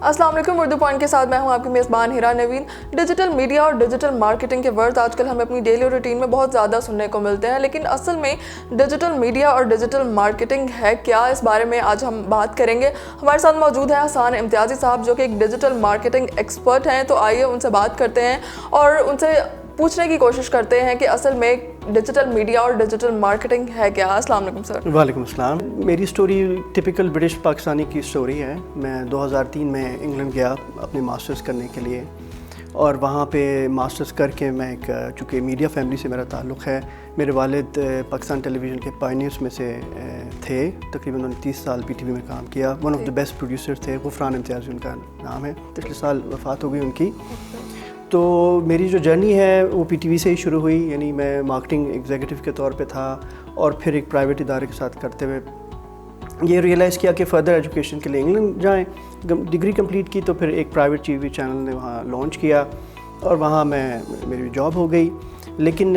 السلام علیکم، اردو پوائنٹ کے ساتھ میں ہوں آپ کی میزبان ہیرا نوید۔ ڈیجیٹل میڈیا اور ڈیجیٹل مارکیٹنگ کے ورڈ آج کل ہمیں اپنی ڈیلی روٹین میں بہت زیادہ سننے کو ملتے ہیں، لیکن اصل میں ڈیجیٹل میڈیا اور ڈیجیٹل مارکیٹنگ ہے کیا، اس بارے میں آج ہم بات کریں گے۔ ہمارے ساتھ موجود ہیں حسان امتیازی صاحب، جو کہ ایک ڈیجیٹل مارکیٹنگ ایکسپرٹ ہیں۔ تو آئیے ان سے بات کرتے ہیں اور ان سے پوچھنے کی کوشش کرتے ہیں کہ اصل میں ڈیجیٹل میڈیا اور ڈیجیٹل مارکیٹنگ ہے کیا۔ السلام علیکم سر۔ وعلیکم السلام۔ میری سٹوری ٹپیکل برٹش پاکستانی کی سٹوری ہے۔ میں 2003 میں انگلینڈ گیا اپنے ماسٹرز کرنے کے لیے، اور وہاں پہ ماسٹرز کر کے میں چونکہ میڈیا فیملی سے میرا تعلق ہے، میرے والد پاکستان ٹیلی ویژن کے پائنیئرس میں سے تھے، تقریباً انہوں نے 30 سال پی ٹی وی میں کام کیا۔ One of the best producer تھے، حسن امتیازی ان کا نام ہے، پچھلے سال وفات ہو گئی ان کی۔ تو میری جو جرنی ہے وہ پی ٹی وی سے ہی شروع ہوئی، یعنی میں مارکیٹنگ ایگزیکٹو کے طور پہ تھا، اور پھر ایک پرائیویٹ ادارے کے ساتھ کرتے ہوئے یہ ریئلائز کیا کہ فردر ایجوکیشن کے لیے انگلینڈ جائیں۔ ڈگری کمپلیٹ کی تو پھر ایک پرائیویٹ ٹی وی چینل نے وہاں لانچ کیا، اور وہاں میری جاب ہو گئی۔ لیکن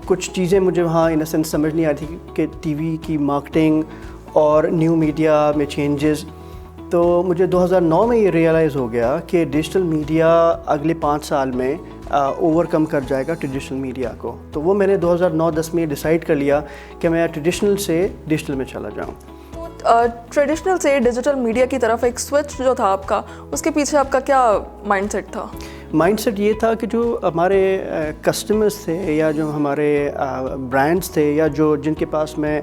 کچھ چیزیں مجھے وہاں ان سینس سمجھ نہیں آئی تھی کہ ٹی وی کی مارکیٹنگ اور نیو میڈیا میں چینجز۔ تو مجھے 2009 میں یہ ریئلائز ہو گیا کہ ڈیجیٹل میڈیا اگلے 5 سال میں اوور کم کر جائے گا ٹریڈیشنل میڈیا کو۔ تو وہ میں نے 2009-10 میں ڈیسائیڈ کر لیا کہ میں ٹریڈیشنل سے ڈیجیٹل میں چلا جاؤں۔ ٹریڈیشنل سے ڈیجیٹل میڈیا کی طرف ایک سوئچ جو تھا آپ کا، اس کے پیچھے آپ کا کیا مائنڈ سیٹ تھا؟ مائنڈ سیٹ یہ تھا کہ جو ہمارے کسٹمرز تھے، یا جو ہمارے برانڈز تھے، یا جن کے پاس میں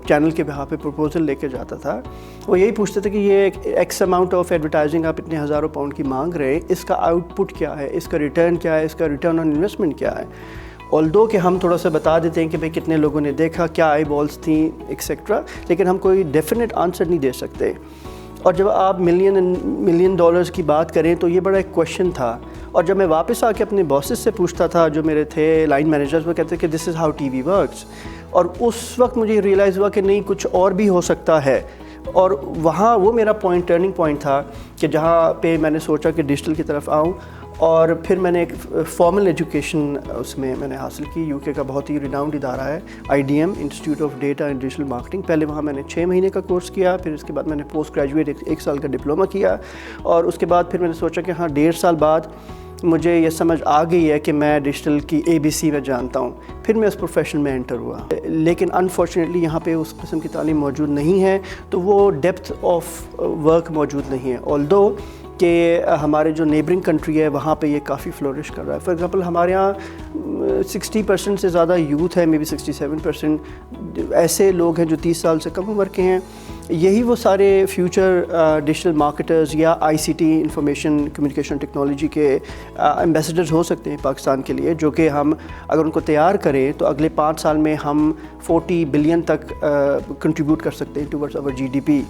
چینل کے بہا پہ پروپوزل لے کے جاتا تھا، وہ یہی پوچھتے تھے کہ یہ ایکس اماؤنٹ آف ایڈورٹائزنگ آپ اتنے ہزاروں پاؤنڈ کی مانگ رہے ہیں، اس کا آؤٹ پٹ کیا ہے، اس کا ریٹرن کیا ہے، اس کا ریٹرن آن انویسٹمنٹ کیا ہے۔ آلدو کہ ہم تھوڑا سا بتا دیتے ہیں کہ بھئی کتنے لوگوں نے دیکھا، کیا آئی بالس تھیں ایکسیکٹرا، لیکن ہم کوئی ڈیفینیٹ آنسر نہیں دے سکتے۔ اور جب آپ ملین ڈالرز کی بات کریں تو یہ بڑا ایک کویشچن تھا۔ اور جب میں واپس آ کے اپنے باسز سے پوچھتا تھا جو میرے تھے لائن مینیجرز، وہ کہتے کہ this is how T V works. اور اس وقت مجھے ریئلائز ہوا کہ نہیں، کچھ اور بھی ہو سکتا ہے۔ اور وہاں وہ میرا ٹرننگ پوائنٹ تھا کہ جہاں پہ میں نے سوچا کہ ڈیجیٹل کی طرف آؤں۔ اور پھر میں نے ایک فارمل ایجوکیشن اس میں نے حاصل کی، یو کے کا بہت ہی ریਨਾؤنڈ ادارہ ہے IDM، institute of data and digital marketing. پہلے وہاں میں نے 6 مہینے کا کورس کیا، پھر اس کے بعد میں نے پوسٹ گریجویٹ 1 سال کا ڈپلومہ کیا، اور اس کے بعد پھر میں نے سوچا کہ ہاں 1.5 سال بعد مجھے یہ سمجھ آ گئی ہے کہ میں ڈیجیٹل کی ABC میں جانتا ہوں۔ پھر میں اس پروفیشن میں انٹر ہوا، لیکن انفارچونیٹلی یہاں پہ اس قسم کی تعلیم موجود نہیں ہے، تو وہ ڈیپتھ آف ورک موجود نہیں ہے۔ آلدو کہ ہمارے جو نیبرنگ کنٹری ہے وہاں پہ یہ کافی فلورش کر رہا ہے۔ فار ایگزامپل ہمارے یہاں 60% سے زیادہ یوتھ ہے، مے بی 67% ایسے لوگ ہیں جو 30 سال سے کم عمر کے ہیں۔ یہی وہ سارے فیوچر ڈیجیٹل مارکیٹرز یا ICT انفارمیشن کمیونیکیشن ٹیکنالوجی کے ایمبیسڈرز ہو سکتے ہیں پاکستان کے لیے، جو کہ ہم اگر ان کو تیار کریں تو اگلے 5 سال میں ہم 40 بلین تک کنٹریبیوٹ کر سکتے ہیں ٹورڈز آور GDP۔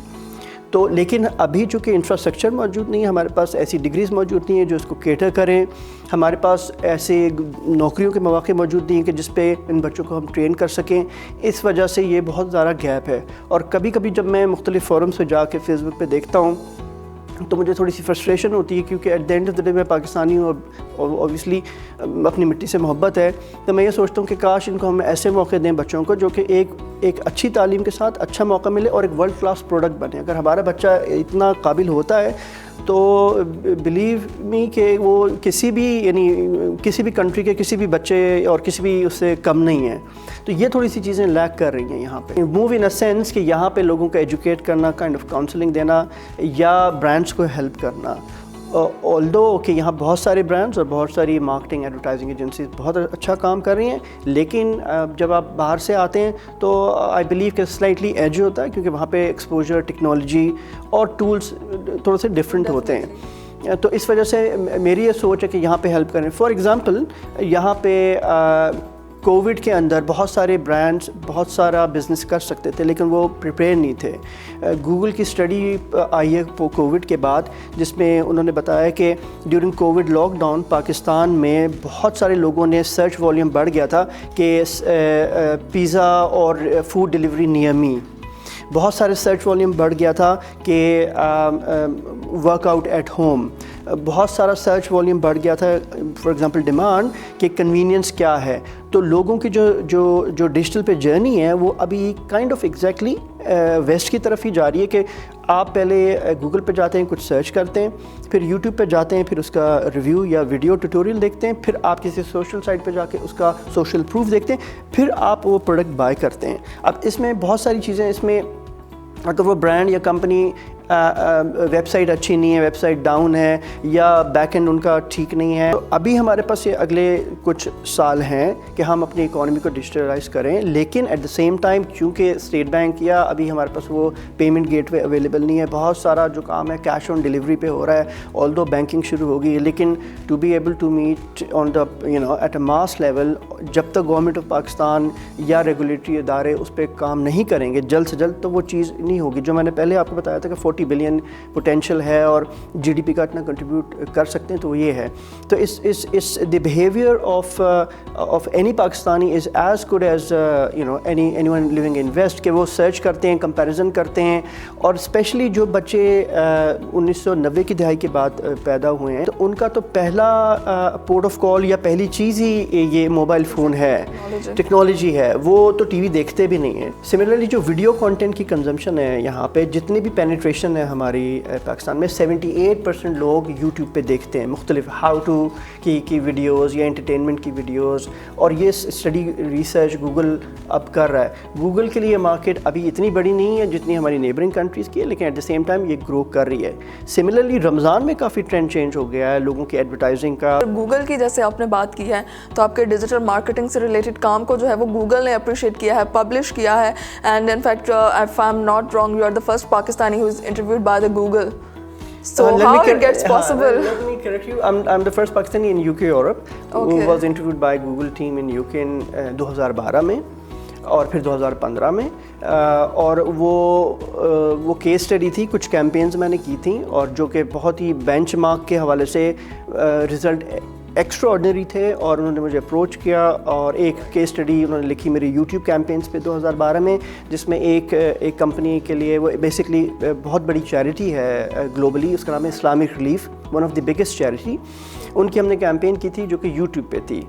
تو لیکن ابھی چونکہ انفراسٹرکچر موجود نہیں ہے، ہمارے پاس ایسی ڈگریز موجود نہیں ہیں جو اس کو کیٹر کریں، ہمارے پاس ایسے نوکریوں کے مواقع موجود نہیں ہیں کہ جس پہ ان بچوں کو ہم ٹرین کر سکیں۔ اس وجہ سے یہ بہت زیادہ گیپ ہے۔ اور کبھی کبھی جب میں مختلف فورمز پہ جا کے فیس بک پہ دیکھتا ہوں تو مجھے تھوڑی سی فرسٹریشن ہوتی ہے، کیونکہ at the end of the day میں پاکستانی ہوں، اور اوبیسلی اپنی مٹی سے محبت ہے۔ تو میں یہ سوچتا ہوں کہ کاش ان کو ہم ایسے موقع دیں بچوں کو جو کہ ایک اچھی تعلیم کے ساتھ اچھا موقع ملے اور ایک ورلڈ کلاس پروڈکٹ بنے۔ اگر ہمارا بچہ اتنا قابل ہوتا ہے تو بلیو می کہ وہ کسی بھی کنٹری کے کسی بھی بچے اور کسی بھی اس سے کم نہیں ہے۔ تو یہ تھوڑی سی چیزیں لیک کر رہی ہیں یہاں پہ۔ موو ان اے سینس کہ یہاں پہ لوگوں کو ایجوکیٹ کرنا، کائنڈ آف کاؤنسلنگ دینا، یا برانڈس کو ہیلپ کرنا۔ آلدو کہ یہاں بہت سارے برانڈز اور بہت ساری مارکیٹنگ ایڈورٹائزنگ ایجنسیز بہت اچھا کام کر رہی ہیں، لیکن جب آپ باہر سے آتے ہیں تو آئی بلیو کہ سلائٹلی ایج ہوتا ہے، کیونکہ وہاں پہ ایکسپوجر، ٹیکنالوجی اور ٹولز تھوڑے سے ڈفرینٹ ہوتے ہیں۔ تو اس وجہ سے میری یہ سوچ ہے کہ یہاں پہ ہیلپ کریں۔ فار ایگزامپل یہاں پہ کووڈ کے اندر بہت سارے برانڈز بہت سارا بزنس کر سکتے تھے، لیکن وہ پریپیئر نہیں تھے۔ گوگل کی اسٹڈی آئی ہے کووڈ کے بعد، جس میں انہوں نے بتایا کہ during Covid lockdown Pakistan میں بہت سارے لوگوں نے سرچ والیوم بڑھ گیا تھا کہ پیزا اور فوڈ ڈیلیوری نیئر می، بہت سارے سرچ والیوم بڑھ گیا تھا کہ ورک آؤٹ ایٹ ہوم، بہت سارا سرچ والیوم بڑھ گیا تھا فار ایگزامپل ڈیمانڈ کہ کنوینئنس کیا ہے۔ تو لوگوں کی جو ڈیجیٹل پہ جرنی ہے وہ ابھی کائنڈ آف ایگزیکٹلی ویسٹ کی طرف ہی جا رہی ہے کہ آپ پہلے گوگل پہ جاتے ہیں, کچھ سرچ کرتے ہیں, پھر یوٹیوب پہ جاتے ہیں, پھر اس کا ریویو یا ویڈیو ٹیوٹوریل دیکھتے ہیں, پھر آپ کسی سوشل سائٹ پہ جا کے اس کا سوشل پروف دیکھتے ہیں, پھر آپ وہ پروڈکٹ بائی کرتے ہیں. اب اس میں بہت ساری چیزیں, اس میں اگر وہ برانڈ یا کمپنی ویب سائٹ اچھی نہیں ہے, ویب سائٹ ڈاؤن ہے, یا بیک اینڈ ان کا ٹھیک نہیں ہے, تو ابھی ہمارے پاس یہ اگلے کچھ سال ہیں کہ ہم اپنی اکانومی کو ڈیجیٹلائز کریں, لیکن ایٹ دا سیم ٹائم کیونکہ اسٹیٹ بینک یا ابھی ہمارے پاس وہ پیمنٹ گیٹ وے اویلیبل نہیں ہے, بہت سارا جو کام ہے کیش آن ڈیلیوری پہ ہو رہا ہے, آلدو بینکنگ شروع ہو گئی ہے, لیکن to be able to meet on the at a mass level, جب تک گورنمنٹ آف پاکستان یا ریگولیٹری ادارے اس پہ کام نہیں کریں گے جلد سے جلد, تو وہ چیز نہیں ہوگی. جو میں نے پہلے آپ کو بتایا تھا کہ 40 بلین پوٹینشیل ہے اور جی ڈی پی کا اتنا کنٹریبیوٹ کر سکتے ہیں, تو وہ یہ ہے. تو اس the behaviour of any Pakistani is as good as any one living in west, کہ وہ سرچ کرتے ہیں, کمپیریزن کرتے ہیں. اور اسپیشلی جو بچے 1990 کی دہائی کے بعد پیدا ہوئے ہیں, تو ان کا تو پہلا پورٹ آف کال یا پہلی چیز ہی یہ موبائل فون ہے, ٹیکنالوجی ہے. وہ تو ٹی وی دیکھتے بھی نہیں ہیں. سملرلی جو ویڈیو کانٹینٹ کی کنزمپشن ہے یہاں پہ, جتنی بھی پینیٹریشن ہے ہماری پاکستان میں, 78% لوگ یوٹیوب پہ دیکھتے ہیں مختلف ہاؤ ٹو کی ویڈیوز یا انٹرٹینمنٹ کی ویڈیوز. اور یہ اسٹڈی ریسرچ گوگل اب کر رہا ہے. گوگل کے لیے مارکیٹ ابھی اتنی بڑی نہیں ہے جتنی ہماری نیبرنگ کنٹریز کی ہے, لیکن ایٹ دا سیم ٹائم یہ گرو کر رہی ہے. سملرلی رمضان میں کافی ٹرینڈ چینج ہو گیا ہے لوگوں کی ایڈورٹائزنگ کا. گوگل کی جیسے آپ نے بات کی ہے, تو آپ کے ڈیجیٹل مارکیٹنگ سے ریلیٹڈ کام کو جو ہے وہ گوگل نے اپریشیٹ کیا ہے, پبلش کیا ہے, and in fact if I'm not wrong, you are the first Pakistani who is interviewed by the Google. So how it gets possible? Let me correct you. I'm the first Pakistani in UK Europe who was interviewed by Google team in UK in 2012 میں اور پھر 2015 میں. اور وہ case study تھی, کچھ campaigns میں نے کی تھیں, اور جو کہ بہت ہی بینچ مارک کے حوالے سے رزلٹ ایکسٹرا آرڈنری تھے, اور انہوں نے مجھے اپروچ کیا. اور ایک کیس اسٹڈی انہوں نے لکھی میری یوٹیوب کیمپینز پہ 2012 میں, جس میں ایک کمپنی کے لیے, وہ بیسکلی بہت بڑی چیریٹی ہے گلوبلی, اس کا نام ہے Islamic relief, one of the biggest charity. ان کی ہم نے کیمپین کی تھی جو کہ یوٹیوب پہ تھی.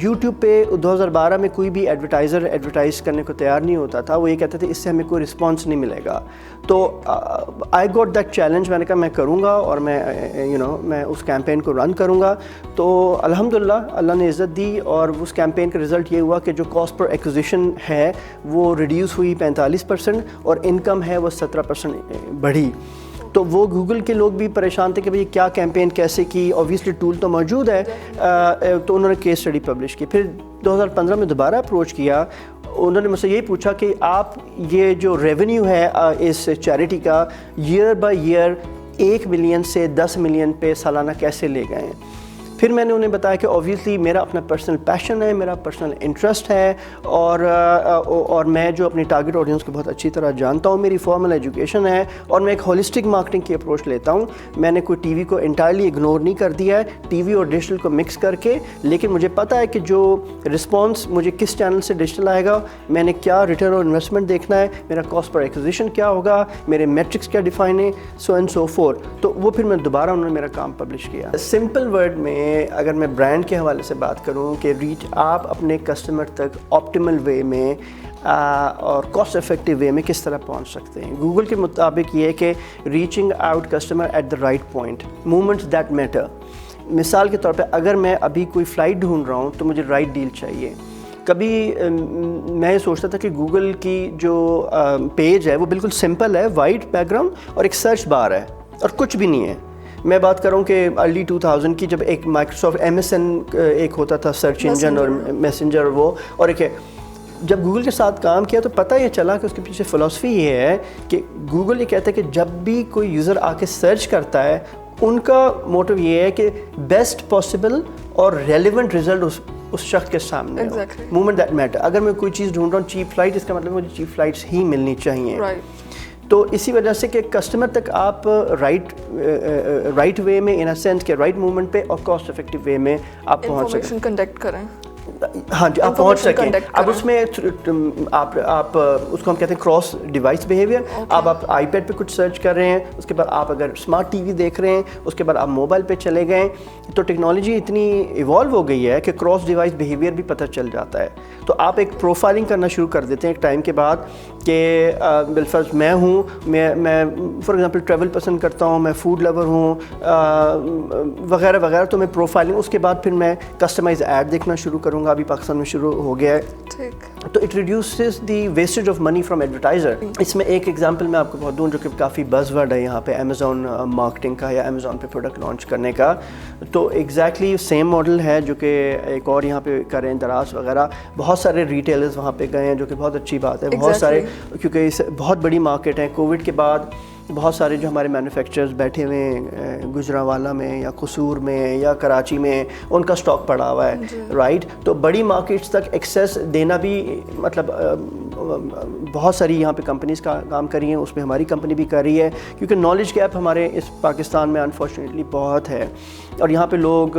یوٹیوب پہ 2012 میں کوئی بھی ایڈورٹائزر ایڈورٹائز کرنے کو تیار نہیں ہوتا تھا. وہ یہ کہتے تھے اس سے ہمیں کوئی رسپانس نہیں ملے گا. تو آئی گاٹ دیٹ چیلنج, میں نے کہا میں کروں گا, اور میں اس کیمپین کو رن کروں گا. تو الحمدللہ اللہ نے عزت دی, اور اس کیمپین کا رزلٹ یہ ہوا کہ جو کاسٹ پر ایکوزیشن ہے وہ ریڈیوس ہوئی 45%, اور انکم ہے وہ 17% بڑھی. تو وہ گوگل کے لوگ بھی پریشان تھے کہ بھئی کیا کیمپین کیسے کی, اوبویسلی ٹول تو موجود ہے. تو انہوں نے کیس اسٹڈی پبلش کی. پھر 2015 میں دوبارہ اپروچ کیا. انہوں نے مجھ سے یہی پوچھا کہ آپ یہ جو ریونیو ہے اس چیریٹی کا ایئر بائی ایئر 1 ملین سے 10 ملین پہ سالانہ کیسے لے گئے ہیں. پھر میں نے انہیں بتایا کہ اوبویسلی میرا اپنا پرسنل پیشن ہے, میرا پرسنل انٹرسٹ ہے, اور میں جو اپنی ٹارگٹ آڈینس کو بہت اچھی طرح جانتا ہوں, میری فارمل ایجوکیشن ہے, اور میں ایک ہولسٹک مارکیٹنگ کی اپروچ لیتا ہوں. میں نے کوئی ٹی وی کو انٹائرلی اگنور نہیں کر دیا ہے, ٹی وی اور ڈیجیٹل کو مکس کر کے, لیکن مجھے پتہ ہے کہ جو رسپانس مجھے کس چینل سے ڈیجیٹل آئے گا, میں نے کیا ریٹرن اور انویسٹمنٹ دیکھنا ہے, میرا کاسٹ پر ایکوزیشن کیا ہوگا, میرے میٹرکس کیا ڈیفائن ہے, سو اینڈ سو فورتھ. تو وہ پھر میں دوبارہ انہوں نے میرا کام پبلش کیا. سمپل ورڈ میں اگر میں برانڈ کے حوالے سے بات کروں کہ ریچ آپ اپنے کسٹمر تک آپٹیمل وے میں اور کاسٹ افیکٹو وے میں کس طرح پہنچ سکتے ہیں. گوگل کے مطابق یہ ہے کہ reaching out customer at the right point, moments that matter. مثال کے طور پہ اگر میں ابھی کوئی فلائٹ ڈھونڈ رہا ہوں تو مجھے رائٹ ڈیل چاہیے. کبھی میں یہ سوچتا تھا کہ گوگل کی جو پیج ہے وہ بالکل سمپل ہے, وائٹ بیک گراؤنڈ اور ایک سرچ بار ہے اور کچھ بھی نہیں ہے. میں بات کروں کہ ارلی 2000 کی جب ایک مائکروسافٹ MSN ایک ہوتا تھا سرچ انجن اور میسنجر, وہ اور ایک ہے. جب گوگل کے ساتھ کام کیا تو پتہ یہ چلا کہ اس کے پیچھے فلسفی یہ ہے کہ گوگل یہ کہتا ہے کہ جب بھی کوئی یوزر آ کے سرچ کرتا ہے, ان کا موٹو یہ ہے کہ بیسٹ پاسبل اور ریلیونٹ رزلٹ اس شخص کے سامنے ہو. Moment that matter. اگر میں کوئی چیز ڈھونڈ رہا ہوں چیپ فلائٹ, اس کا مطلب مجھے چیپ فلائٹس ہی ملنی چاہیے. تو اسی وجہ سے کہ کسٹمر تک آپ رائٹ وے میں ان اے سینس کہ رائٹ مومنٹ پہ اور کاسٹ افیکٹو وے میں آپ پہنچ سکیں. کنڈکٹ کریں. ہاں جی آپ پہنچ سکیں. اب اس میں آپ اس کو ہم کہتے ہیں کراس ڈیوائس بیہیویئر. اب آپ آئی پیڈ پہ کچھ سرچ کر رہے ہیں, اس کے بعد آپ اگر اسمارٹ ٹی وی دیکھ رہے ہیں, اس کے بعد آپ موبائل پہ چلے گئے, تو ٹیکنالوجی اتنی ایوالو ہو گئی ہے کہ کراس ڈیوائس بیہیویئر بھی پتہ چل جاتا ہے. تو آپ ایک پروفائلنگ کرنا شروع کر دیتے ہیں ایک ٹائم کے بعد کہ بالفرض میں ہوں, میں فار ایگزامپل ٹریول پسند کرتا ہوں, میں فوڈ لور ہوں وغیرہ وغیرہ. تو میں پروفائلنگ, اس کے بعد پھر میں کسٹمائز ایڈ دیکھنا شروع کروں گا. ابھی پاکستان میں شروع ہو گیا ہے. تو it reduces the wastage of money from advertiser. اس میں ایک ایگزامپل میں آپ کو بہت دوں جو کہ کافی بز ورڈ ہے یہاں پہ, امیزون مارکیٹنگ کا یا امیزون پہ پروڈکٹ لانچ کرنے کا. تو ایگزیکٹلی سیم ماڈل ہے جو کہ ایک اور یہاں پہ کریں دراز وغیرہ. بہت سارے ریٹیلرز وہاں پہ گئے ہیں جو کہ بہت اچھی بات ہے. بہت سارے, کیونکہ اس بہت بڑی مارکیٹ ہے. کووڈ کے بعد بہت سارے جو ہمارے مینوفیکچررز بیٹھے ہوئے ہیں گجرانوالہ میں یا قصور میں یا کراچی میں, ان کا اسٹاک پڑا ہوا ہے, رائٹ. تو بڑی مارکیٹس تک ایکسیس دینا بھی مطلب بہت ساری یہاں پہ کمپنیز کا کام کر رہی ہیں, اس میں ہماری کمپنی بھی کر رہی ہے, کیونکہ نالج گیپ ہمارے اس پاکستان میں انفارچونیٹلی بہت ہے. اور یہاں پہ لوگ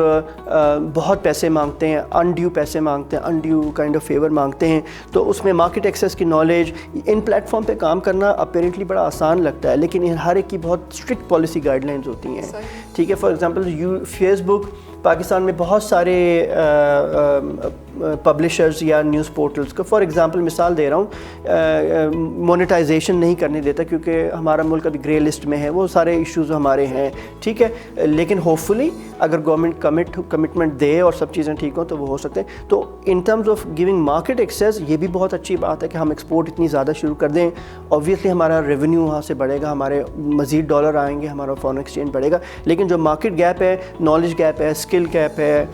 بہت پیسے مانگتے ہیں, انڈیو پیسے مانگتے ہیں, انڈیو کائنڈ آف فیور مانگتے ہیں. تو اس میں مارکیٹ ایکسیس کی نالج, ان پلیٹ فارم پہ کام کرنا اپیرنٹلی بڑا آسان لگتا ہے, لیکن ہر ایک کی بہت اسٹرکٹ پالیسی گائیڈ لائنز ہوتی ہیں. ٹھیک ہے, فار ایگزامپل فیس بک پاکستان میں بہت سارے پبلشرز یا نیوز پورٹلز کو, فار ایگزامپل مثال دے رہا ہوں, مونیٹائزیشن نہیں کرنے دیتا کیونکہ ہمارا ملک ابھی گرے لسٹ میں ہے. وہ سارے ایشوز ہمارے ہیں, ٹھیک ہے, لیکن ہوپ فلی اگر گورنمنٹ کمٹمنٹ دے اور سب چیزیں ٹھیک ہوں تو وہ ہو سکتے ہیں. تو in terms of giving market access, یہ بھی بہت اچھی بات ہے کہ ہم ایکسپورٹ اتنی زیادہ شروع کر دیں. اوبویسلی ہمارا ریونیو وہاں سے بڑھے گا, ہمارے مزید ڈالر آئیں گے, ہمارا فارن ایکسچینج بڑھے گا. لیکن جو مارکیٹ گیپ ہے, نالج گیپ ہے, اسکل گیپ ہے,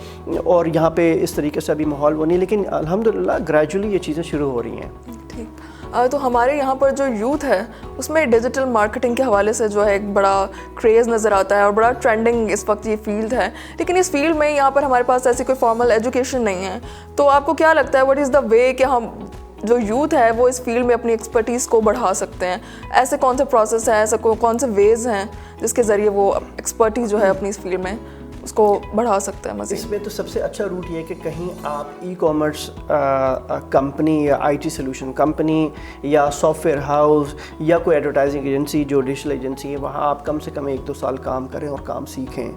اور یہاں پہ اس طریقے سے ابھی ماحول وہ نہیں. لیکن الحمدللہ گریجولی یہ چیزیں شروع ہو رہی ہیں. ٹھیک, تو ہمارے یہاں پر جو یوتھ ہے اس میں ڈیجیٹل مارکیٹنگ کے حوالے سے جو ہے ایک بڑا کریز نظر آتا ہے اور بڑا ٹرینڈنگ اس وقت یہ فیلڈ ہے. لیکن اس فیلڈ میں یہاں پر ہمارے پاس ایسی کوئی فارمل ایجوکیشن نہیں ہے. تو آپ کو کیا لگتا ہے, واٹ از دا وے کہ ہم جو یوتھ ہے وہ اس فیلڈ میں اپنی ایکسپرٹیز کو بڑھا سکتے ہیں؟ ایسے کون سے پروسیس ہیں, ایسے کون سے ویز ہیں جس کے ذریعے وہ ایکسپرٹیز جو ہے اپنی اس فیلڈ میں اس کو بڑھا سکتے ہیں مزید؟ اس میں تو سب سے اچھا روٹ یہ ہے کہ کہیں آپ ای کامرس کمپنی یا آئی ٹی سولوشن کمپنی یا سافٹ ویئر ہاؤس یا کوئی ایڈورٹائزنگ ایجنسی جو ڈیجیٹل ایجنسی ہے, وہاں آپ کم سے کم 1-2 سال کام کریں اور کام سیکھیں.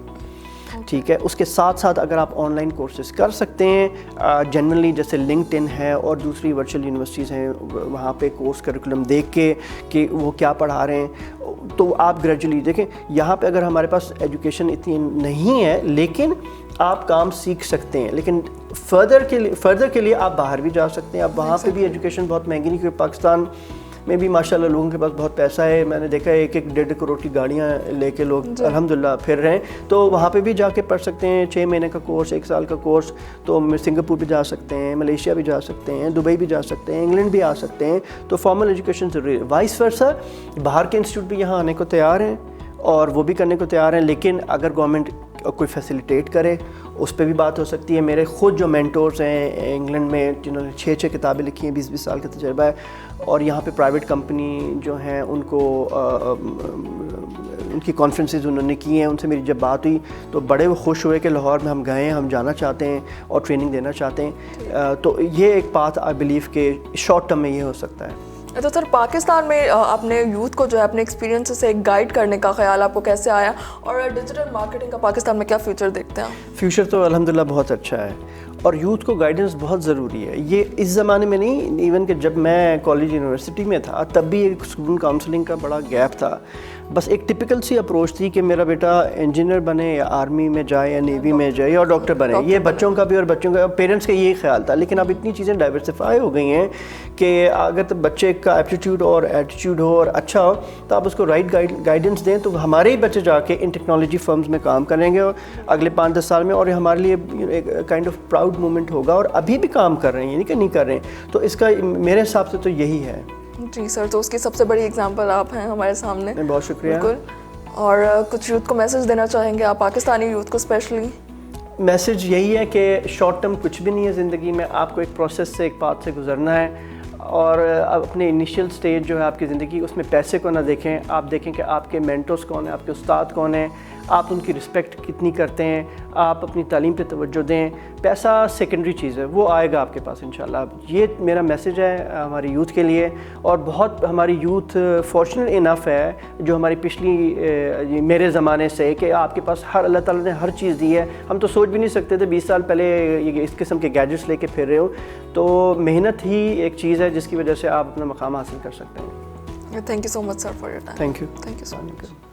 ٹھیک ہے, اس کے ساتھ ساتھ اگر آپ آن لائن کورسز کر سکتے ہیں جنرلی, جیسے لنکڈ ان ہے اور دوسری ورچوئل یونیورسٹیز ہیں, وہاں پہ کورس کریکولم دیکھ کے کہ وہ کیا پڑھا رہے ہیں, تو آپ گریجولی دیکھیں. یہاں پہ اگر ہمارے پاس ایجوکیشن اتنی نہیں ہے لیکن آپ کام سیکھ سکتے ہیں. لیکن فردر کے لیے آپ باہر بھی جا سکتے ہیں. اب وہاں پہ بھی ایجوکیشن بہت مہنگی نہیں, کیونکہ پاکستان میں بھی ماشاءاللہ لوگوں کے پاس بہت پیسہ ہے. میں نے دیکھا ہے 1-1 کروڑ کی گاڑیاں لے کے لوگ الحمدللہ پھر رہے ہیں. تو وہاں پہ بھی جا کے پڑھ سکتے ہیں, 6 مہینے کا کورس, 1 سال کا کورس. تو سنگاپور بھی جا سکتے ہیں, ملیشیا بھی جا سکتے ہیں, دبئی بھی جا سکتے ہیں, انگلینڈ بھی آ سکتے ہیں. تو فارمل ایجوکیشن ضروری ہے. وائس ورسا باہر کے انسٹیٹیوٹ بھی یہاں آنے کو تیار ہیں اور وہ بھی کرنے کو تیار ہیں. لیکن اگر گورنمنٹ کوئی فیسیلیٹیٹ کرے اس پہ بھی بات ہو سکتی ہے. میرے خود جو مینٹورز ہیں انگلینڈ میں جنہوں نے 6 کتابیں لکھی ہیں, 20 سال کا تجربہ ہے, اور یہاں پہ پرائیویٹ کمپنی جو ہیں ان کو ان کی کانفرنسز انہوں نے کی ہیں, ان سے میری جب بات ہوئی تو بڑے وہ خوش ہوئے کہ لاہور میں ہم گئے ہیں, ہم جانا چاہتے ہیں اور ٹریننگ دینا چاہتے ہیں. تو یہ ایک بات آئی بلیو کہ شارٹ ٹرم میں یہ ہو سکتا ہے. تو سر پاکستان میں آپ نے یوتھ کو جو ہے اپنے ایکسپیرینس سے گائیڈ کرنے کا خیال آپ کو کیسے آیا, اور ڈیجیٹل مارکیٹنگ کا پاکستان میں کیا فیوچر دیکھتے ہیں؟ فیوچر تو الحمدللہ بہت اچھا ہے اور یوتھ کو گائیڈنس بہت ضروری ہے. یہ اس زمانے میں نہیں, ایون کہ جب میں کالج یونیورسٹی میں تھا تب بھی ایک اسٹوڈنٹ کاؤنسلنگ کا بڑا گیپ تھا. بس ایک ٹپکل سی اپروچ تھی کہ میرا بیٹا انجینئر بنے یا آرمی میں جائے یا نیوی میں جائے یا ڈاکٹر بنے. یہ بچوں کا بھی اور بچوں کا پیرنٹس کا یہی خیال تھا. لیکن اب اتنی چیزیں ڈائیورسفائی ہو گئی ہیں کہ اگر تو بچے کا ایپٹیٹیوڈ اور ایٹیٹیوڈ ہو اور اچھا ہو تو آپ اس کو رائٹ گائیڈنس دیں تو ہمارے ہی بچے جا کے ان ٹیکنالوجی فرمز میں کام کریں گے اگلے 5-10 سال میں, اور ہمارے لیے ایک کائنڈ آف پراؤڈ مومنٹ ہوگا. اور ابھی بھی کام کر رہے ہیں, یہ نہیں کہ نہیں کر رہے ہیں. تو اس کا میرے حساب سے تو یہی ہے. جی سر, تو اس کی سب سے بڑی اگزامپل آپ ہیں ہمارے سامنے. بہت شکریہ. بالکل. اور کچھ یوتھ کو میسج دینا چاہیں گے آپ, پاکستانی یوتھ کو اسپیشلی؟ میسج یہی ہے کہ شارٹ ٹرم کچھ بھی نہیں ہے زندگی میں. آپ کو ایک پروسیس سے, ایک پاتھ سے گزرنا ہے, اور اپنے انیشیل سٹیج جو ہے آپ کی زندگی اس میں پیسے کو نہ دیکھیں. آپ دیکھیں کہ آپ کے مینٹورز کون ہیں, آپ کے استاد کون ہیں, آپ ان کی رسپیکٹ کتنی کرتے ہیں, آپ اپنی تعلیم پہ توجہ دیں. پیسہ سیکنڈری چیز ہے, وہ آئے گا آپ کے پاس انشاءاللہ. یہ میرا میسیج ہے ہماری یوتھ کے لیے, اور بہت ہماری یوتھ فارچونیٹ انف ہے جو ہماری پچھلی میرے زمانے سے, کہ آپ کے پاس اللہ تعالیٰ نے ہر چیز دی ہے. ہم تو سوچ بھی نہیں سکتے تھے 20 سال پہلے اس قسم کے گیجٹس لے کے پھر رہے ہو. تو محنت ہی ایک چیز ہے جس کی وجہ سے آپ اپنا مقام حاصل کر سکتے ہیں. Thank you so much, sir, for your time. Thank you. Thank you so much.